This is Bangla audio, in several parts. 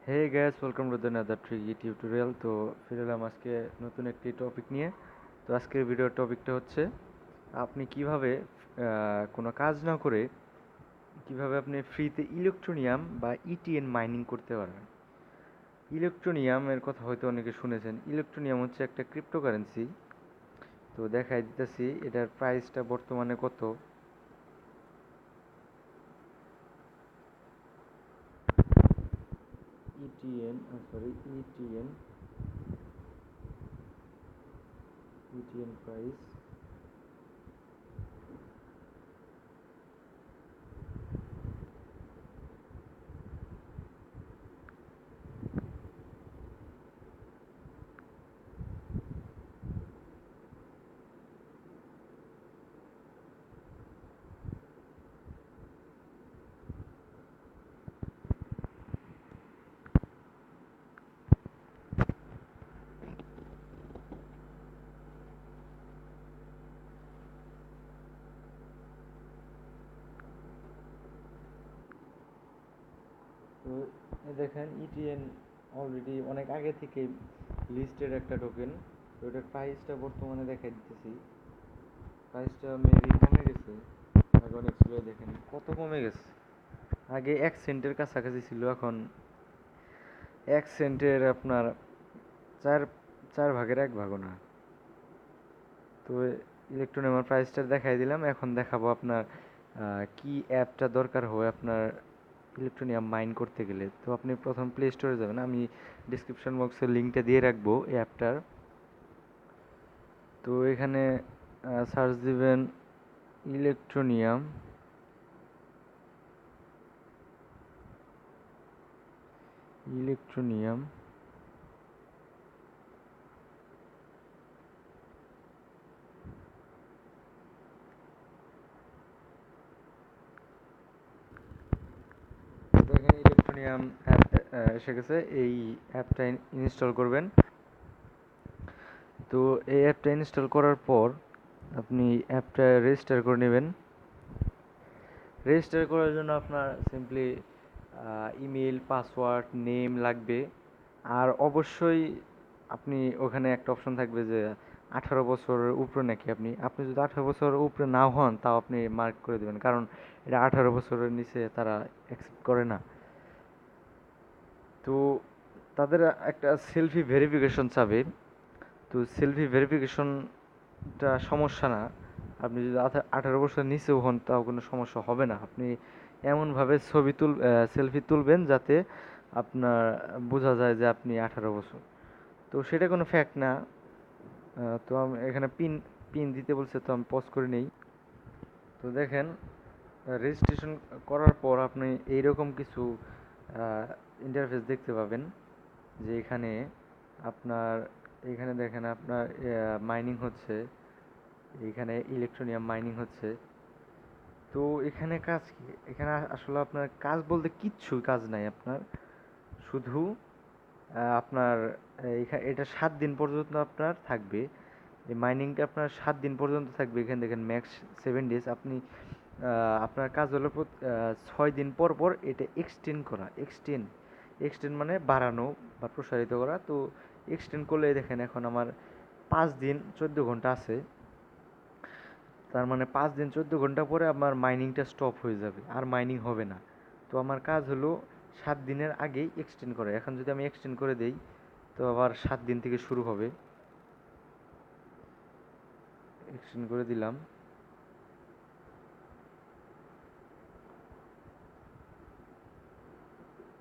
Hey guys welcome to the another tricky tutorial. তো ফিরে এলাম আজকে নতুন একটি টপিক নিয়ে। তো আজকের ভিডিওর টপিকটা হচ্ছে আপনি কিভাবে কোনো কাজ না করে কিভাবে আপনি ফ্রিতে ইলেকট্রোনিয়াম বা ইটিএন মাইনিং করতে পারবেন। ইলেকট্রোনিয়ামের কথা হয়তো অনেকে শুনেছেন। ইলেকট্রোনিয়াম হচ্ছে একটা ক্রিপ্টোকারেন্সি। তো দেখাই দিতেছি এটার প্রাইসটা বর্তমানে কত। ETN sorry ETN ETN price. তো দেখেন ইটিএন অলরেডি অনেক আগে থেকে লিস্টেড একটা টোকেন। তো এটার প্রাইসটা বর্তমানে দেখাই দিতেছি। প্রাইসটা মেবি কমে গেছে। আগে অনেক ছিল, দেখেন কত কমে গেছে। আগে 1 সেন্টের কাছাকাছি ছিল, এখন 1 সেন্টের আপনার চার চার ভাগের 1 ভাগও না। তো ইলেকট্রনিয়ামের প্রাইসটা দেখাই দিলাম। এখন দেখাবো আপনার কি অ্যাপটা দরকার হয় আপনার ইলেকট্রোনিয়াম মাইন করতে গেলে। তো আপনি প্রথম প্লে স্টোরে যাবেন, আমি ডিসক্রিপশন বক্সে লিঙ্কটা দিয়ে রাখবো এই অ্যাপটার। তো এখানে সার্চ দিবেন ইলেকট্রোনিয়াম। ইলেকট্রোনিয়াম দেখেন ইলেকট্রোনিয়াম অ্যাপ এসে গেছে। এই অ্যাপটা ইনস্টল করবেন। তো এই অ্যাপটা ইনস্টল করার পর আপনি অ্যাপটা রেজিস্টার করে নেবেন। রেজিস্টার করার জন্য আপনার সিম্পলি ইমেল, পাসওয়ার্ড, নেম লাগবে। আর অবশ্যই আপনি ওখানে একটা অপশন থাকবে যে 18 বছরের উপরে নাকি। আপনি আপনি যদি 18 বছরের উপরে নাও হন তাও আপনি মার্ক করে দেবেন, কারণ এটা 18 বছরের নিচে তারা অ্যাকসেপ্ট করে না। তো তাদের একটা সেলফি ভেরিফিকেশন চাবে। তো সেলফি ভেরিফিকেশনটা সমস্যা না। আপনি যদি 18 বছর নিচেও হন তাও কোনো সমস্যা হবে না। আপনি এমনভাবে সেলফি তুলবেন যাতে আপনার বোঝা যায় যে আপনি 18 বছর। তো সেটা কোনো ফ্যাক্ট না। তো আমি এখানে পিন পিন দিতে বলছে, তো আমি পজ করে নেই। তো দেখেন রেজিস্ট্রেশন করার পর আপনি এইরকম কিছু ইন্টারফেস দেখতে পাবেন, যে এখানে আপনার এখানে দেখেন আপনার মাইনিং হচ্ছে। এখানে ইলেকট্রোনিয়াম মাইনিং হচ্ছে। তো এখানে কাজ কি? এখানে আসলে আপনার কাজ বলতে কিচ্ছু কাজ নাই আপনার। শুধু আপনার এটা 7 দিন পর্যন্ত আপনার থাকবে। এই মাইনিংটা আপনার 7 দিন পর্যন্ত থাকবে। এখানে দেখেন ম্যাক্স 7 ডেজ। আপনি আপনার কাজ হলো 6 দিন পর পর এটা এক্সটেন্ড করা। এক্সটেন্ড মানে বাড়ানো বা প্রসারিত করা। তো এক্সটেন্ড করলে দেখেন এখন আমার 5 দিন 14 ঘন্টা আছে। তার মানে 5 দিন 14 ঘন্টা পরে আমার মাইনিংটা স্টপ হয়ে যাবে, আর মাইনিং হবে না। তো আমার কাজ হলো 7 দিনের আগেই এক্সটেন্ড করা। এখন যদি আমি এক্সটেন্ড করে দেই তো আবার 7 দিন থেকে শুরু হবে। এক্সটেন্ড করে দিলাম।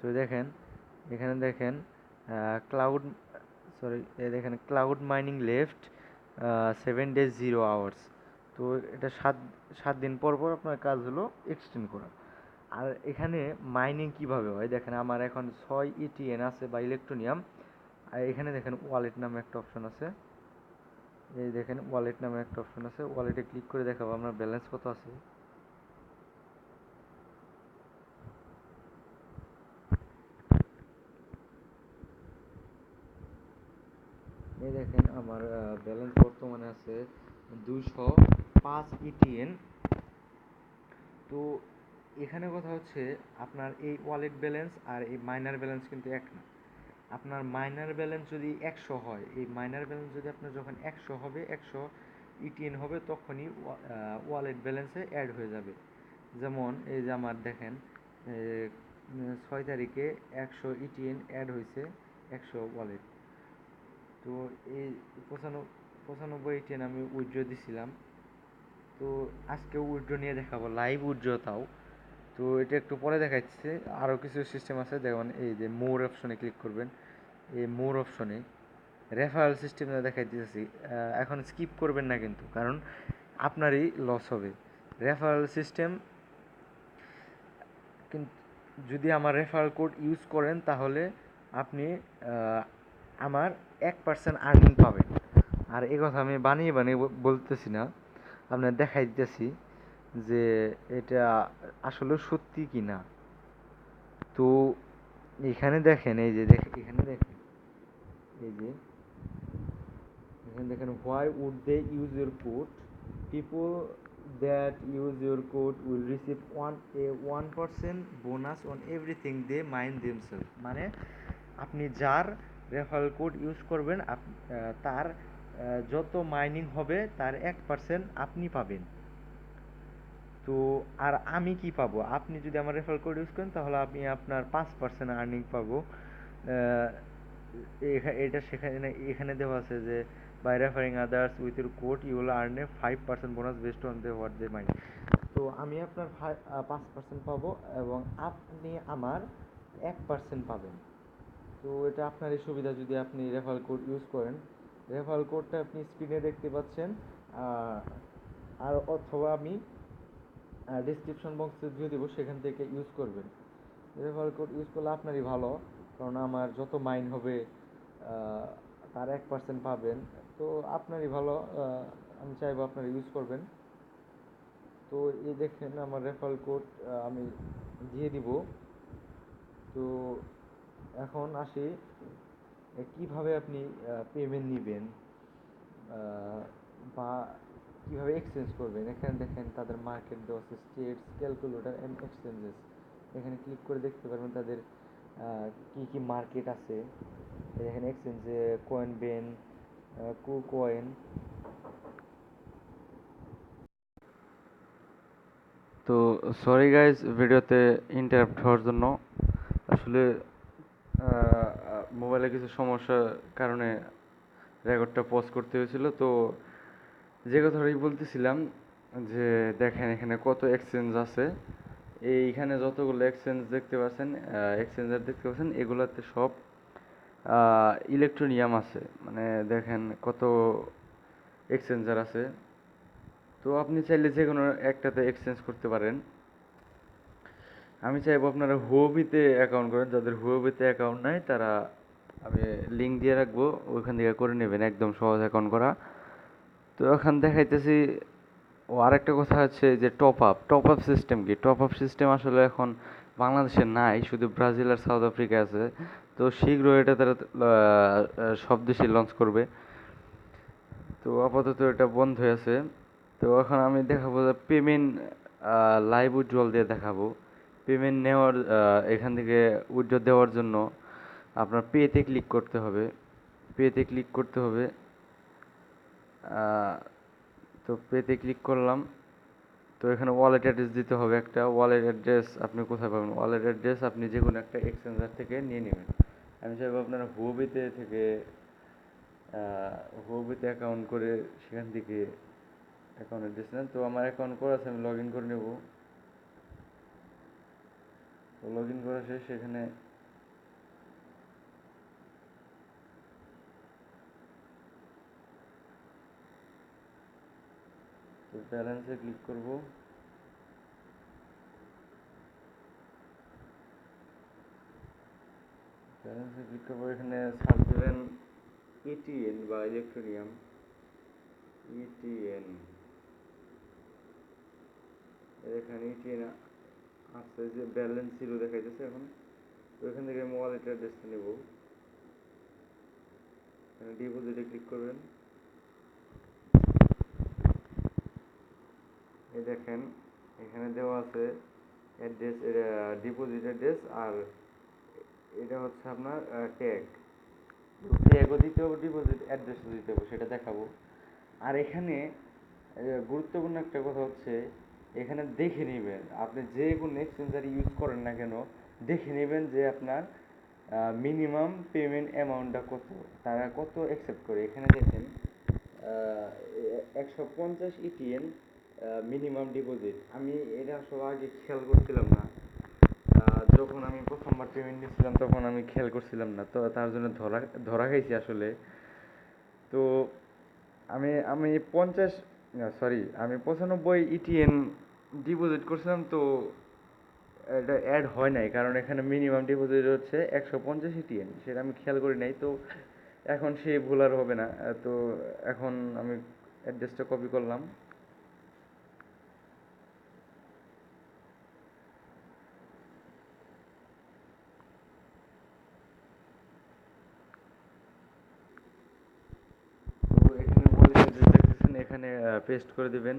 তো দেখেন এখানে দেখেন ক্লাউড সরি দেখেন cloud mining left 7 days 0 hours. তো এটা 7 দিন পর পর আপনার কাজ হলো এক্সটেন্ড করা। আর এখানে মাইনিং কিভাবে হয় দেখেন, আমার এখন 6 ETN আছে বা ইলেকট্রোনিয়াম। আর এখানে দেখেন ওয়ালেট নামে একটা অপশন আছে। এই দেখেন ওয়ালেট নামে একটা অপশন আছে, ওয়ালেটে ক্লিক করে দেখাবো আপনার ব্যালেন্স কত আছে। এই দেখেন আমার ব্যালেন্স বর্তমানে আছে 205 ETN। তো এখানে কথা হচ্ছে আপনার এই ওয়ালেট ব্যালেন্স আর এই মাইনার ব্যালেন্স কিন্তু এক না। আপনার মাইনার ব্যালেন্স যদি 100 হয়, এই মাইনার ব্যালেন্স যদি আপনার যখন 100 হবে, 100 ইটিএন হবে, তখনই ওয়ালেট ব্যালেন্সে অ্যাড হয়ে যাবে। যেমন এই যে আমার দেখেন 6 তারিখে 100 ইটিএন অ্যাড হয়েছে, 100 ওয়ালেট। তো এই 95 ইটিএন আমি উইথড্র দিছিলাম। তো আজকে উইথড্র নিয়ে দেখাবো, লাইভ উইথড্র তাও। তো এটা একটু পরে দেখাচ্ছে, আরও কিছু সিস্টেম আছে। যেমন এই যে মোর অপশনে ক্লিক করবেন, এই মোর অপশনে রেফারেল সিস্টেম দেখাই দিতেছি। এখন স্কিপ করবেন না কিন্তু, কারণ আপনারই লস হবে। রেফারেল সিস্টেম কিন্তু যদি আমার রেফারেল কোড ইউজ করেন, তাহলে আপনি আমার 1% আর্নিং পাবেন। আর এই কথা আমি বানিয়ে বানিয়ে বলতেছি না, আপনার দেখাই দিতেছি যে এটা আসলে সত্যি কি না। তো এখানে দেখেন, এই যে এখানে দেখেন, এই যে এখানে দেখেন, why would they use your code, people that use your code will receive 1% bonus on everything they mined themselves. মানে আপনি যার রেফারেল কোড ইউজ করবেন, তার যত মাইনিং হবে তার 1% আপনি পাবেন। তো আর আমি কি পাবো? আপনি যদি আমার রেফারেল কোড ইউজ করেন, তাহলে আমি আপনার 5% আর্নিং পাবো। এটা সেখানে এখানে দেওয়া আছে যে by referring others with your code you will earn a 5% bonus best on they what they mine. তো আমি আপনার 5% পাবো, এবং আপনি আমার 1% পাবেন। তো এটা আপনারই সুবিধা যদি আপনি রেফারেল কোড ইউজ করেন। রেফারেল কোডটা আপনি স্ক্রিনে দেখতে পাচ্ছেন, আর অথবা আমি ডিসক্রিপশন বক্সে দিয়ে দেবো, সেখান থেকে ইউজ করবেন। রেফারেল কোড ইউজ করলে আপনারই ভালো, কারণ আমার যত মাইন হবে তার 1% পাবেন। তো আপনারই ভালো, আমি চাইবো আপনারা ইউজ করবেন। তো এই দেখেন আমার রেফারেল কোড আমি দিয়ে দিব। তো এখন আসি কিভাবে আপনি পেমেন্ট নেবেন, বা কীভাবে এক্সচেঞ্জ করবেন। এখানে দেখেন তাদের মার্কেট দেওয়া আছে, স্টেটস, ক্যালকুলেটর অ্যান্ড এক্সচেঞ্জেস। এখানে ক্লিক করে দেখতে পারবেন তাদের কি কি মার্কেট আছে। এখানে এক্সচেঞ্জে কয়েন বেন, কয়েন। তো সরি গাইজ ভিডিওতে ইন্টারাপ্ট হওয়ার জন্য। আসলে মোবাইলে কিছু সমস্যার কারণে রেকর্ডটা পজ করতে হয়েছিল। তো যে কথাটাই বলতেছিলাম, যে দেখেন এখানে কত এক্সচেঞ্জ আছে। এইখানে যতগুলো এক্সচেঞ্জ দেখতে পাচ্ছেন, এক্সচেঞ্জার দেখতে পাচ্ছেন, এগুলাতে সব ইলেকট্রোনিয়াম আছে। মানে দেখেন কত এক্সচেঞ্জার আছে। তো আপনি চাইলে যে কোনো একটাতে এক্সচেঞ্জ করতে পারেন। আমি চাইবো আপনারা হুওবিতে অ্যাকাউন্ট করেন। যাদের হুওবিতে অ্যাকাউন্ট নাই, তারা আমি লিঙ্ক দিয়ে রাখবো, ওইখান থেকে করে নেবেন, একদম সহজ অ্যাকাউন্ট করা। তো এখন দেখাইতেছি। ও আরেকটা কথা হচ্ছে যে টপ আপ সিস্টেম কি? টপ আপ সিস্টেম আসলে এখন বাংলাদেশে নাই, শুধু ব্রাজিল আর সাউথ আফ্রিকা আছে। তো শীঘ্রই এটা তারা সব দেশে লঞ্চ করবে। তো আপাতত এটা বন্ধ হয়ে আছে। তো এখন আমি দেখাবো যে পেমেন্ট লাইভ উইথড্রল দিয়ে দেখাবো। পেমেন্ট নেওয়ার এখান থেকে উইথড্র দেওয়ার জন্য আপনার পেতে ক্লিক করতে হবে। পেতে ক্লিক করতে হবে। তো পেতে ক্লিক করলাম। তো এখানে ওয়ালেট অ্যাড্রেস দিতে হবে একটা। ওয়ালেট অ্যাড্রেস আপনি কোথায় পাবেন? ওয়ালেট অ্যাড্রেস আপনি যে কোনো একটা এক্সচেঞ্জার থেকে নিয়ে নেবেন। আমি চাইবো আপনারা হুওবিতে থেকে হুওবিতে অ্যাকাউন্ট করে সেখান থেকে অ্যাকাউন্ট অ্যাড্রেস নেন। তো আমার অ্যাকাউন্ট করা আছে, আমি লগ ইন করে নেব। তো লগ ইন করা শেষ। এখানে তো ব্যালেন্সে ক্লিক করব। ব্যালেন্সে ক্লিক করবো, এখানে সার্চ দেবেন ETN বা ইলেকট্রোনিয়াম। ETN, এখানে ETN আছে, যে ব্যালেন্স জিরো দেখাইতেছে এখন। তো এখান থেকে আমি ওয়ালেট অ্যাড্রেসটা নেব। এখানে ডিপোজিটে ক্লিক করবেন। এই দেখেন এখানে দেওয়া আছে অ্যাড্রেস, এটা ডিপোজিট অ্যাড্রেস, আর এটা হচ্ছে আপনার ট্যাগ। ট্যাগও দিতে হবে, ডিপোজিট অ্যাড্রেসও দিতে হবে, সেটা দেখাবো। আর এখানে গুরুত্বপূর্ণ একটা কথা হচ্ছে, এখানে দেখে নেবেন আপনি যে কোনো এক্সচেঞ্জার ইউজ করেন না কেন, দেখে নেবেন যে আপনার মিনিমাম পেমেন্ট অ্যামাউন্টটা কত, তারা কত অ্যাকসেপ্ট করে। এখানে দেখেন 150 ইটিএন মিনিমাম ডিপোজিট। আমি এটা আসলে আগে খেয়াল করছিলাম না, যখন আমি প্রথমবার পেমেন্ট নিয়েছিলাম তখন আমি খেয়াল করছিলাম না, তো তার জন্য ধরা ধরা খাইছি আসলে। তো আমি আমি 95 ইটিএন ডিপোজিট করছিলাম, তো এটা অ্যাড হয় নাই, কারণ এখানে মিনিমাম ডিপোজিট হচ্ছে 150 ইটিএন, সেটা আমি খেয়াল করি নাই। তো এখন সে ভুল আর হবে না। তো এখন আমি অ্যাড্রেসটা কপি করলাম। তো এখানে ওয়ালেট অ্যাড্রেস দেখতেছেন, এখানে পেস্ট করে দিবেন।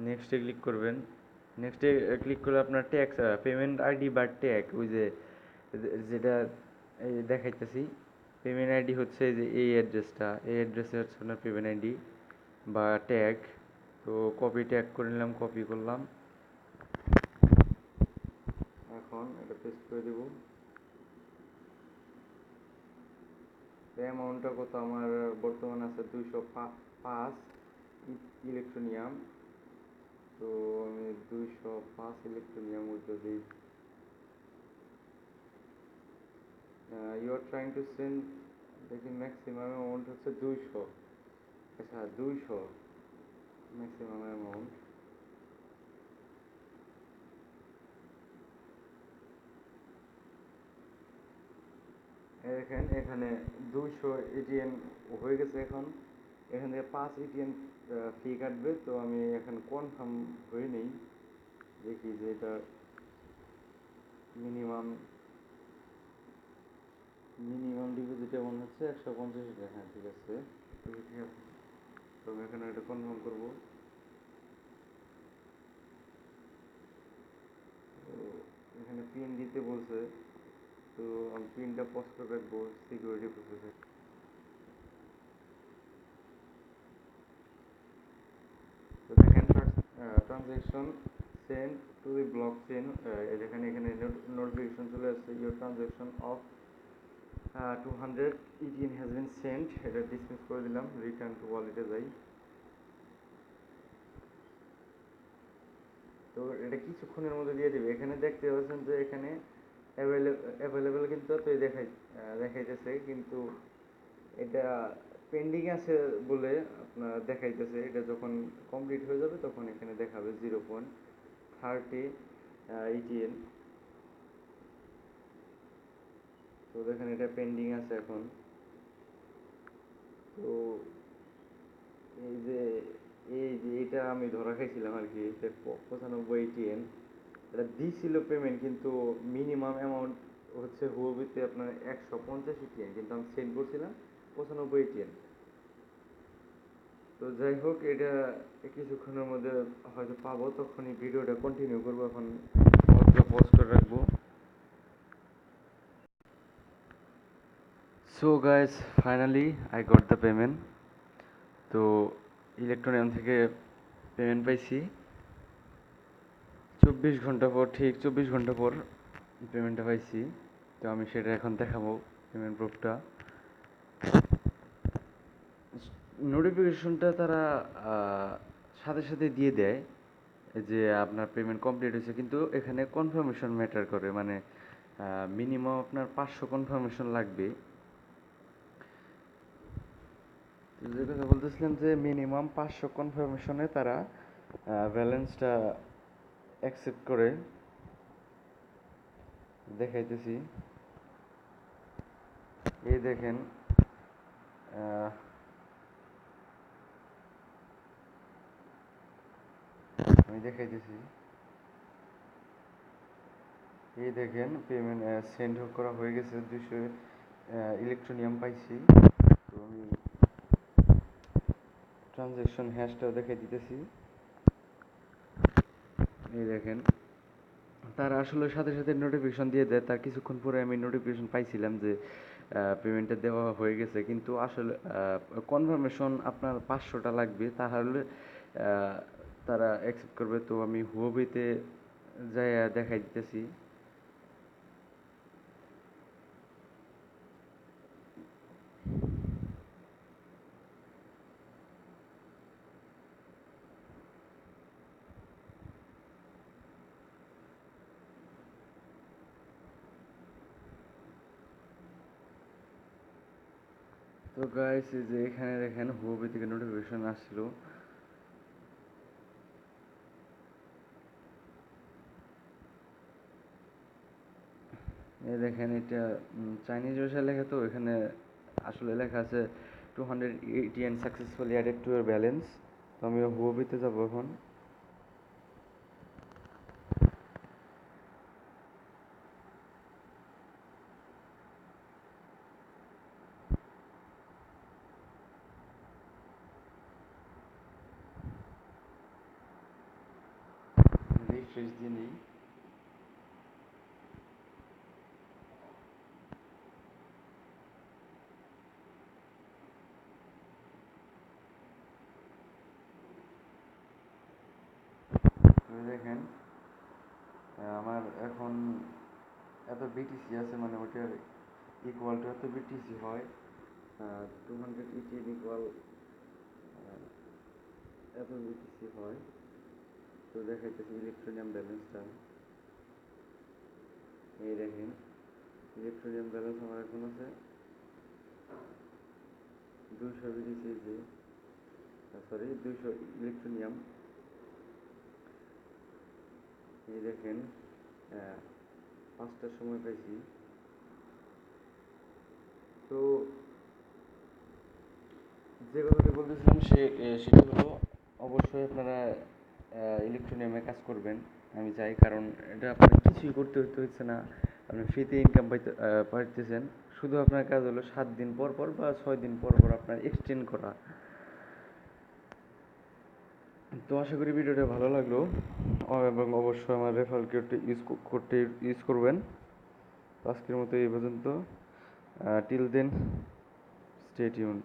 নেক্সটে ক্লিক করবেন। নেক্সটে ক্লিক করলে আপনার ট্যাক্স পেমেন্ট আইডি বা ট্যাগ, ওই যে যেটা এই দেখাইতেছি, পেমেন্ট আইডি হচ্ছে এই যে এই অ্যাড্রেসটা, এই অ্যাড্রেসে হচ্ছে আপনার পেমেন্ট আইডি বা ট্যাগ। তো কপি ট্যাগ করে নিলাম, কপি করলাম। এখন এটা পেস্ট করে দেব। অ্যামাউন্টটা কত আমার বর্তমানে আছে 205 ইলেকট্রোনিয়াম। তো আমি 205 ইলেকট্রোনিয়াম উইথড্র দিই। You are trying to send, দেখি ম্যাক্সিমাম অ্যামাউন্ট হচ্ছে 200। আচ্ছা 200 ম্যাক্সিমাম অ্যামাউন্ট। দেখেন এখানে 200 এটিএন হয়ে গেছে। এখন এখান থেকে 5 এটিএন ফি কাটবে, তো আমি এখন কনফার্ম হয়ে নেই, দেখি যে এটা মিনিমাম মিনিমাম ডিপোজিট এমন হচ্ছে 150 টাকা। হ্যাঁ ঠিক আছে, ঠিক আছে। তো আমি এখানে এটা কনফার্ম করবো। তো এখানে পিন দিতে বলছে, তো আমি পিনটা পোস্ট করে রাখবো সিকিউরিটি প্রসেসে। তো দেখেন transaction send to the blockchain, যেখানে এখানে নোটিফিকেশন চলে আসছে, your transaction of 200 ETN has been sent. এটা ডিসমিস করে দিলাম, রিটার্ন টু ওয়ালেটে যাই। তো এটা কিছুক্ষণের মধ্যে দিয়ে দেবে। এখানে দেখতে পাচ্ছেন যে এখানে অ্যাভেলেবেল কিন্তু তো দেখাইতেছে, কিন্তু এটা পেন্ডিং আছে বলে আপনার দেখাইতেছে। এটা যখন কমপ্লিট হয়ে যাবে তখন এখানে দেখাবে 0.30 ইটিএন। তো দেখেন এটা পেন্ডিং আছে এখন। তো এই যে এটা আমি ধরা খাইছিলাম আর কি, 95 এটিএন এটা দিছিল পেমেন্ট, কিন্তু মিনিমাম অ্যামাউন্ট হচ্ছে হুয়াবিতে আপনার 150 এটিএন, কিন্তু আমি সেন্ড করছিলাম 95 এটিএন। তো যাই হোক, এটা কিছুক্ষণের মধ্যে হয়তো পাবো, তখনই ভিডিওটা কন্টিনিউ করবো। এখন পজ করে রাখবো। So guys, finally I got the payment. তো ইলেকট্রনিয়াম থেকে পেমেন্ট পাইছি 24 ঘন্টা পর, ঠিক 24 ঘন্টা পর পেমেন্টটা পাইছি। তো আমি সেটা এখন দেখাবো, পেমেন্ট প্রুফটা। নোটিফিকেশনটা তারা সাথে সাথে দিয়ে দেয় যে আপনার পেমেন্ট কমপ্লিট হয়েছে, কিন্তু এখানে কনফার্মেশন ম্যাটার করে, মানে মিনিমাম আপনার 500 কনফার্মেশন লাগবে। তো যে কথা বলতেছিলাম যে মিনিমাম 500 কনফার্মেশনে তারা ব্যালেন্সটা অ্যাকসেপ্ট করে। দেখাইতেছি, এই দেখেন আমি দেখাইতেছি, এই দেখেন পেমেন্ট সেন্ড করা হয়ে গেছে, 200 ইলেকট্রোনিয়াম পাইছি। তো আমি ট্রানজ্যাকশন হ্যাশটাও দেখাই দিতেছি। এই দেখেন, তারা আসলে সাথে সাথে নোটিফিকেশন দিয়ে দেয়। তার কিছুক্ষণ পরে আমি নোটিফিকেশন পাইছিলাম যে পেমেন্টটা দেওয়া হয়ে গেছে, কিন্তু আসলে কনফার্মেশন আপনার 500টা লাগবে, তাহলে তারা অ্যাকসেপ্ট করবে। তো আমি হুয়াবেতে যাই দেখাই দিতেছি। তো গাইস, এই যে এখানে দেখেন হুয়াবে থেকে নোটিফিকেশন আসছিল। এই দেখেন, এটা চাইনিজ ভাষায় লেখা, তো এখানে আসলে লেখা আছে 200 ETN successfully added to year balance. তো আমি হুয়াবিতে যাবো এখন। রিফ্রেশ দিয়ে নিই। তো দেখেন, আমার এখন এত বিটিসি আছে, মানে ওটার ইকুয়াল টু এত বিটিসি হয়। 200 ETN ইকুয়াল এত বিটিসি হয়। তো দেখাইতেছি ইলেকট্রনিয়াম ব্যালেন্সটা। এই দেখেন, ইলেকট্রনিয়াম ব্যালেন্স আমার এখন আছে 200 বিটিসি। যে সরি, 200 ইলেকট্রনিয়াম। এই দেখেন, 5টার সময় পাইছি। তো যে কথাটি বলতেছিলাম সেটা হলো, অবশ্যই আপনারা ইলেকট্রনিয়ামে কাজ করবেন। আমি চাই, কারণ এটা আপনার কিছুই করতে হচ্ছে না, আপনি ফ্রিতে ইনকাম পাইতেছেন। শুধু আপনার কাজ হলো 7 দিন পর পর বা 6 দিন পর পর আপনার এক্সটেন্ড করা। তো আশা করি ভিডিওটা ভালো লাগলো, এবং অবশ্যই আমার রেফারেল কোডটি ইউজ করবেন। তো আজকের মতো এই পর্যন্ত। Till then, stay tune.